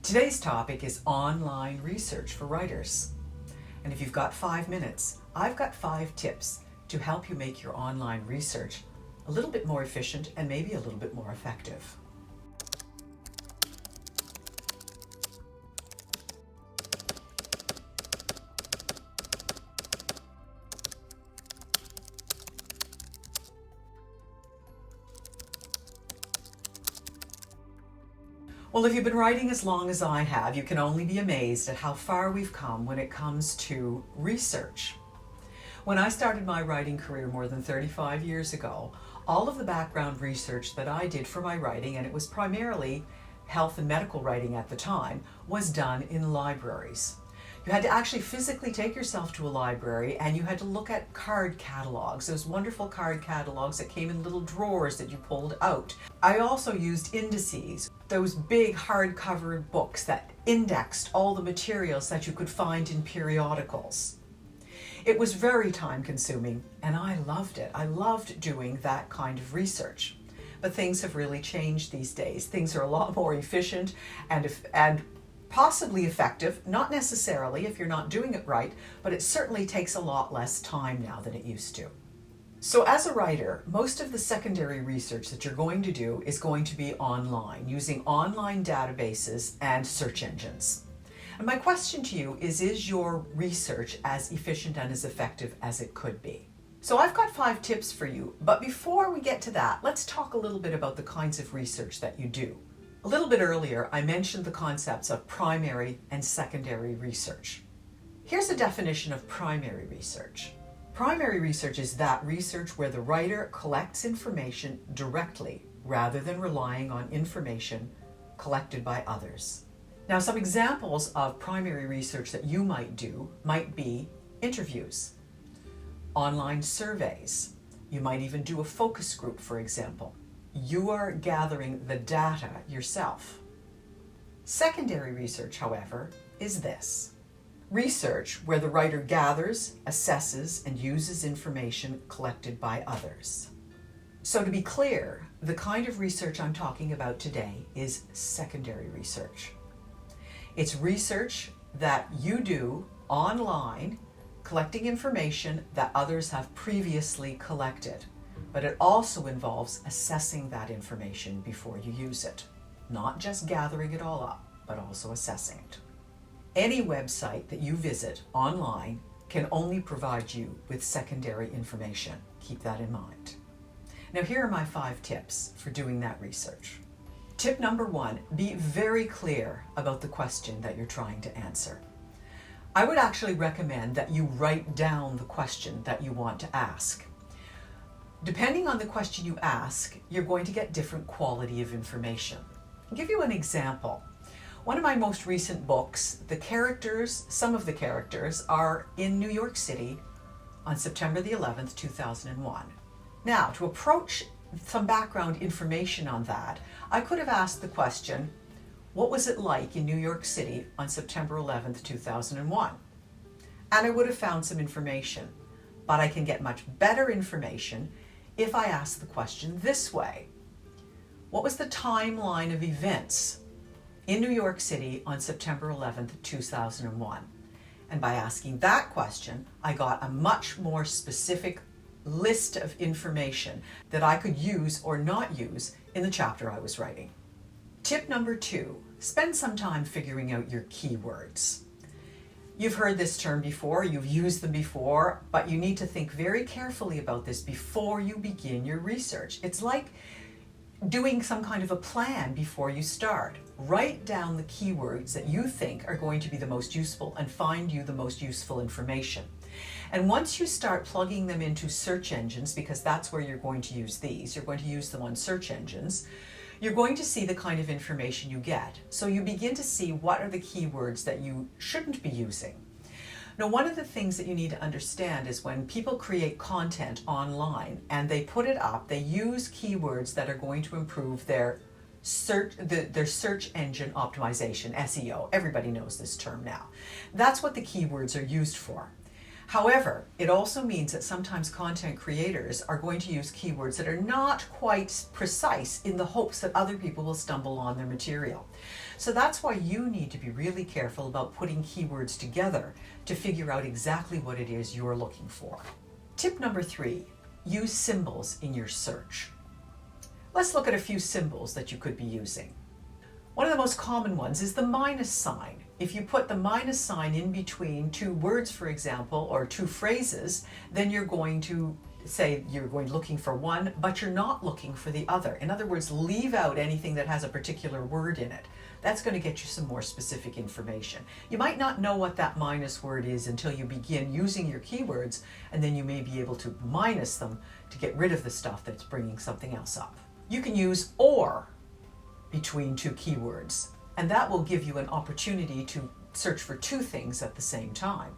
Today's topic is online research for writers. And if you've got 5 minutes, I've got 5 tips to help you make your online research a little bit more efficient and maybe a little bit more effective. Well, if you've been writing as long as I have, you can only be amazed at how far we've come when it comes to research. When I started my writing career more than 35 years ago, all of the background research that I did for my writing, and it was primarily health and medical writing at the time, was done in libraries. You had to actually physically take yourself to a library and you had to look at card catalogs, those wonderful card catalogs that came in little drawers that you pulled out. I also used indices, those big hardcover books that indexed all the materials that you could find in periodicals. It was very time consuming and I loved it. I loved doing that kind of research. But things have really changed these days. Things are a lot more efficient and possibly effective, not necessarily if you're not doing it right, but it certainly takes a lot less time now than it used to. So as a writer, most of the secondary research that you're going to do is going to be online, using online databases and search engines. And my question to you is your research as efficient and as effective as it could be? So I've got 5 tips for you, but before we get to that, let's talk a little bit about the kinds of research that you do. A little bit earlier, I mentioned the concepts of primary and secondary research. Here's a definition of primary research. Primary research is that research where the writer collects information directly rather than relying on information collected by others. Now, some examples of primary research that you might do might be interviews, online surveys. You might even do a focus group, for example. You are gathering the data yourself. Secondary research, however, is this. Research where the writer gathers, assesses, and uses information collected by others. So to be clear, the kind of research I'm talking about today is secondary research. It's research that you do online, collecting information that others have previously collected. But it also involves assessing that information before you use it. Not just gathering it all up, but also assessing it. Any website that you visit online can only provide you with secondary information. Keep that in mind. Now here are my 5 tips for doing that research. Tip number 1, be very clear about the question that you're trying to answer. I would actually recommend that you write down the question that you want to ask. Depending on the question you ask, you're going to get different quality of information. I'll give you an example. One of my most recent books, some of the characters are in New York City on September the 11th, 2001. Now, to approach some background information on that, I could have asked the question, what was it like in New York City on September 11th, 2001? And I would have found some information, but I can get much better information if I ask the question this way. What was the timeline of events in New York City on September 11th, 2001? And by asking that question, I got a much more specific list of information that I could use or not use in the chapter I was writing. Tip number 2, spend some time figuring out your keywords. You've heard this term before, you've used them before, but you need to think very carefully about this before you begin your research. It's like doing some kind of a plan before you start. Write down the keywords that you think are going to be the most useful and find you the most useful information. And once you start plugging them into search engines, because that's where you're going to use these, you're going to use them on search engines, you're going to see the kind of information you get. So you begin to see what are the keywords that you shouldn't be using. Now, one of the things that you need to understand is when people create content online and they put it up, they use keywords that are going to improve their search engine optimization, SEO. Everybody knows this term now. That's what the keywords are used for. However, it also means that sometimes content creators are going to use keywords that are not quite precise in the hopes that other people will stumble on their material. So that's why you need to be really careful about putting keywords together to figure out exactly what it is you're looking for. Tip number 3, use symbols in your search. Let's look at a few symbols that you could be using. One of the most common ones is the minus sign. If you put the minus sign in between two words, for example, or two phrases, then you're going to say you're looking for one, but you're not looking for the other. In other words, leave out anything that has a particular word in it. That's going to get you some more specific information. You might not know what that minus word is until you begin using your keywords, and then you may be able to minus them to get rid of the stuff that's bringing something else up. You can use or between two keywords, and that will give you an opportunity to search for two things at the same time.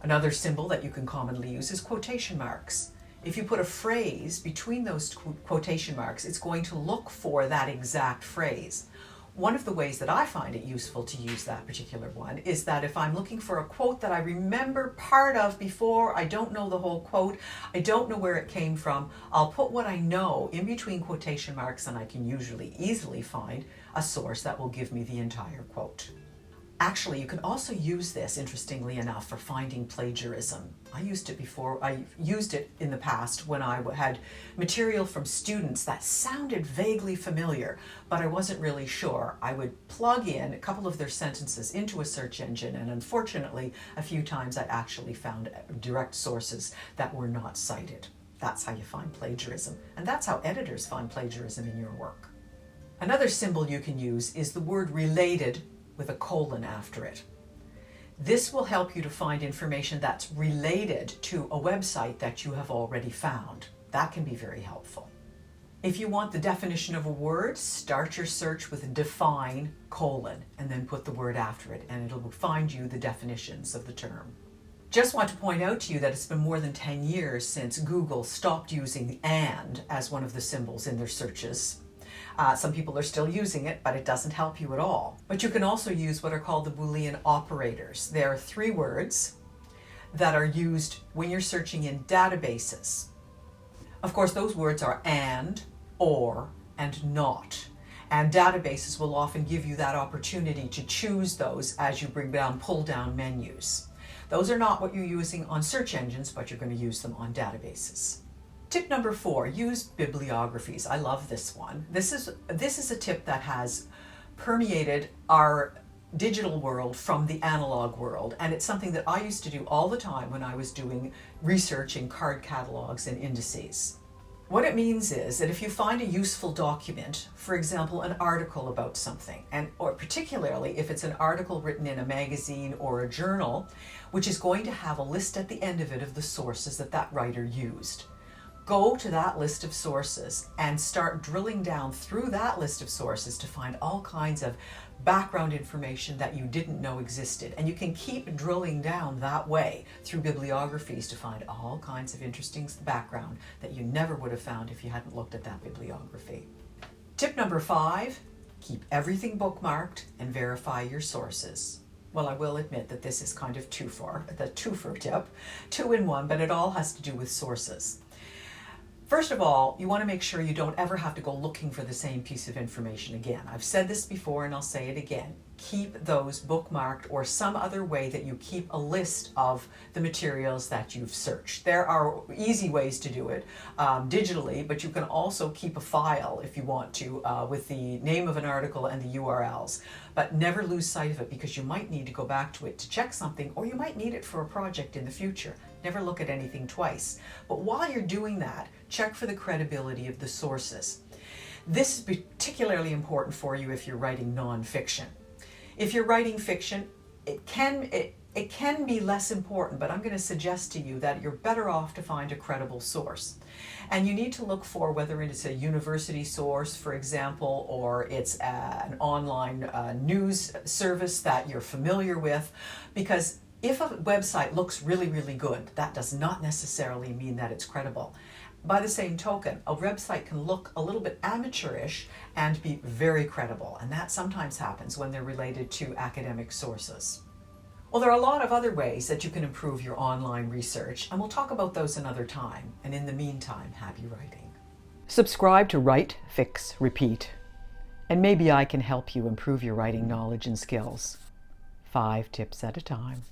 Another symbol that you can commonly use is quotation marks. If you put a phrase between those quotation marks, it's going to look for that exact phrase. One of the ways that I find it useful to use that particular one is that if I'm looking for a quote that I remember part of before, I don't know the whole quote, I don't know where it came from, I'll put what I know in between quotation marks, and I can usually easily find a source that will give me the entire quote. Actually, you can also use this, interestingly enough, for finding plagiarism. I used it in the past when I had material from students that sounded vaguely familiar, but I wasn't really sure. I would plug in a couple of their sentences into a search engine, and unfortunately, a few times I actually found direct sources that were not cited. That's how you find plagiarism, and that's how editors find plagiarism in your work. Another symbol you can use is the word related with a colon after it. This will help you to find information that's related to a website that you have already found. That can be very helpful. If you want the definition of a word, start your search with define colon and then put the word after it, and it'll find you the definitions of the term. Just want to point out to you that it's been more than 10 years since Google stopped using and as one of the symbols in their searches. Some people are still using it, but it doesn't help you at all. But you can also use what are called the Boolean operators. There are 3 words that are used when you're searching in databases. Of course, those words are and, or, and not. And databases will often give you that opportunity to choose those as you bring down pull-down menus. Those are not what you're using on search engines, but you're going to use them on databases. Tip number 4, use bibliographies. I love this one. This is a tip that has permeated our digital world from the analog world, and it's something that I used to do all the time when I was doing research in card catalogs and indices. What it means is that if you find a useful document, for example, an article about something, or particularly if it's an article written in a magazine or a journal, which is going to have a list at the end of it of the sources that that writer used. Go to that list of sources and start drilling down through that list of sources to find all kinds of background information that you didn't know existed. And you can keep drilling down that way through bibliographies to find all kinds of interesting background that you never would have found if you hadn't looked at that bibliography. Tip number 5, keep everything bookmarked and verify your sources. Well, I will admit that this is kind of the twofer tip, 2 in 1, but it all has to do with sources. First of all, you want to make sure you don't ever have to go looking for the same piece of information again. I've said this before and I'll say it again. Keep those bookmarked or some other way that you keep a list of the materials that you've searched. There are easy ways to do it digitally, but you can also keep a file if you want to with the name of an article and the URLs. But never lose sight of it, because you might need to go back to it to check something, or you might need it for a project in the future. Never look at anything twice. But while you're doing that, check for the credibility of the sources. This is particularly important for you if you're writing nonfiction. If you're writing fiction, it can be less important, but I'm going to suggest to you that you're better off to find a credible source. And you need to look for whether it's a university source, for example, or it's an online news service that you're familiar with, because if a website looks really, really good, that does not necessarily mean that it's credible. By the same token, a website can look a little bit amateurish and be very credible, and that sometimes happens when they're related to academic sources. Well, there are a lot of other ways that you can improve your online research, and we'll talk about those another time. And in the meantime, happy writing. Subscribe to Write, Fix, Repeat, and maybe I can help you improve your writing knowledge and skills. 5 tips at a time.